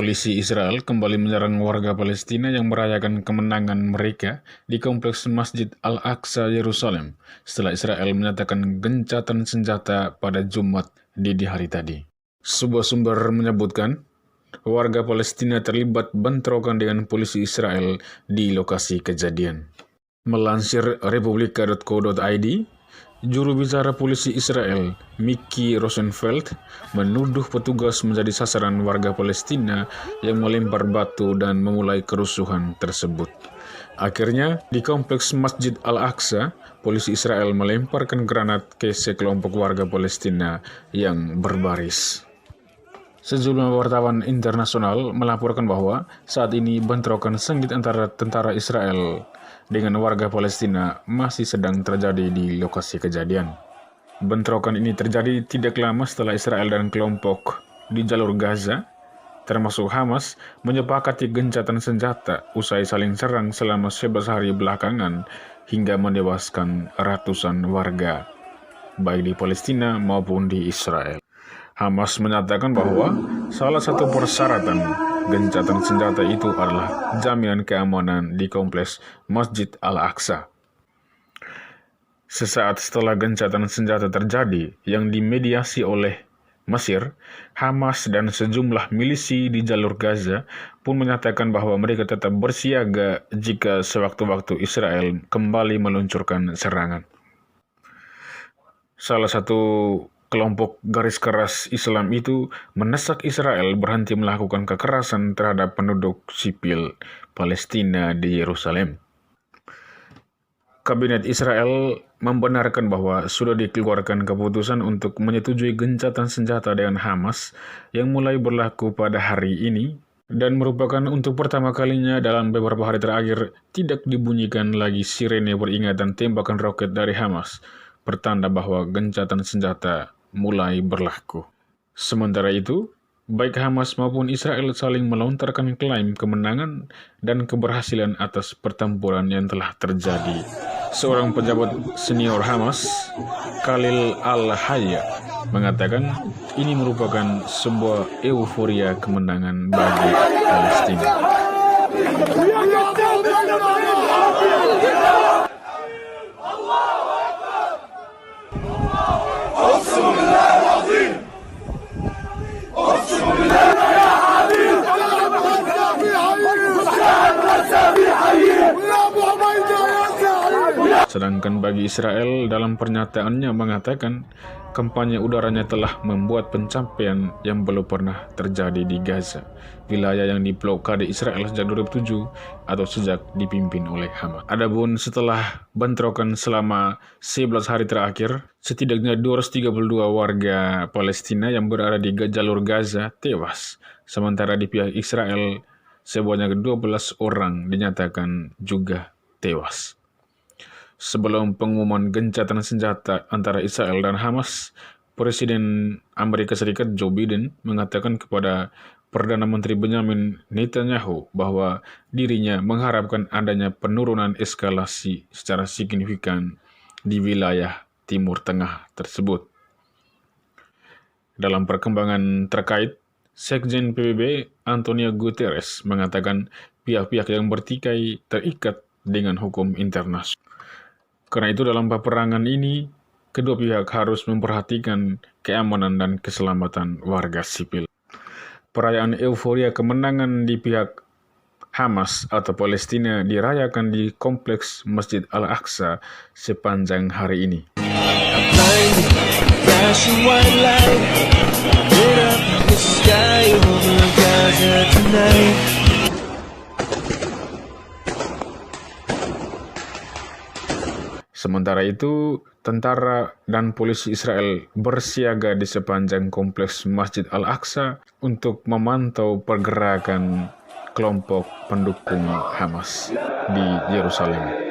Polisi Israel kembali menyerang warga Palestina yang merayakan kemenangan mereka di kompleks Masjid Al-Aqsa, Yerusalem, setelah Israel menyatakan gencatan senjata pada Jumat dini hari tadi. Sebuah sumber menyebutkan, warga Palestina terlibat bentrokan dengan polisi Israel di lokasi kejadian. Melansir republika.co.id, juru bicara polisi Israel, Miki Rosenfeld, menuduh petugas menjadi sasaran warga Palestina yang melempar batu dan memulai kerusuhan tersebut. Akhirnya, di kompleks Masjid Al-Aqsa, polisi Israel melemparkan granat ke sekelompok warga Palestina yang berbaris. Sejumlah wartawan internasional melaporkan bahwa saat ini bentrokan sengit antara tentara Israel dengan warga Palestina masih sedang terjadi di lokasi kejadian. Bentrokan ini terjadi tidak lama setelah Israel dan kelompok di jalur Gaza, termasuk Hamas, menyepakati gencatan senjata usai saling serang selama 11 hari belakangan hingga menewaskan ratusan warga, baik di Palestina maupun di Israel. Hamas menyatakan bahwa salah satu persyaratan gencatan senjata itu adalah jaminan keamanan di kompleks Masjid Al-Aqsa. Sesaat setelah gencatan senjata terjadi yang dimediasi oleh Mesir, Hamas dan sejumlah milisi di jalur Gaza pun menyatakan bahwa mereka tetap bersiaga jika sewaktu-waktu Israel kembali meluncurkan serangan. Salah satu kelompok garis keras Islam itu mendesak Israel berhenti melakukan kekerasan terhadap penduduk sipil Palestina di Yerusalem. Kabinet Israel membenarkan bahwa sudah dikeluarkan keputusan untuk menyetujui gencatan senjata dengan Hamas yang mulai berlaku pada hari ini dan merupakan untuk pertama kalinya dalam beberapa hari terakhir tidak dibunyikan lagi sirene peringatan tembakan roket dari Hamas, pertanda bahwa gencatan senjata mulai berlaku. Sementara itu, baik Hamas maupun Israel saling melontarkan klaim kemenangan dan keberhasilan atas pertempuran yang telah terjadi. Seorang pejabat senior Hamas, Khalil Al-Hayya, mengatakan ini merupakan sebuah euforia kemenangan bagi Palestina. Sedangkan bagi Israel dalam pernyataannya mengatakan kampanye udaranya telah membuat pencapaian yang belum pernah terjadi di Gaza, wilayah yang diblokade Israel sejak 2007 atau sejak dipimpin oleh Hamas. Adapun setelah bentrokan selama 11 hari terakhir, setidaknya 232 warga Palestina yang berada di jalur Gaza tewas, sementara di pihak Israel sebanyak 12 orang dinyatakan juga tewas. Sebelum pengumuman gencatan senjata antara Israel dan Hamas, Presiden Amerika Serikat Joe Biden mengatakan kepada Perdana Menteri Benjamin Netanyahu bahwa dirinya mengharapkan adanya penurunan eskalasi secara signifikan di wilayah Timur Tengah tersebut. Dalam perkembangan terkait, Sekjen PBB Antonio Guterres mengatakan pihak-pihak yang bertikai terikat dengan hukum internasional. Karena itu dalam peperangan ini, kedua pihak harus memperhatikan keamanan dan keselamatan warga sipil. Perayaan euforia kemenangan di pihak Hamas atau Palestina dirayakan di kompleks Masjid Al-Aqsa sepanjang hari ini. Sementara itu, tentara dan polisi Israel bersiaga di sepanjang kompleks Masjid Al-Aqsa untuk memantau pergerakan kelompok pendukung Hamas di Yerusalem.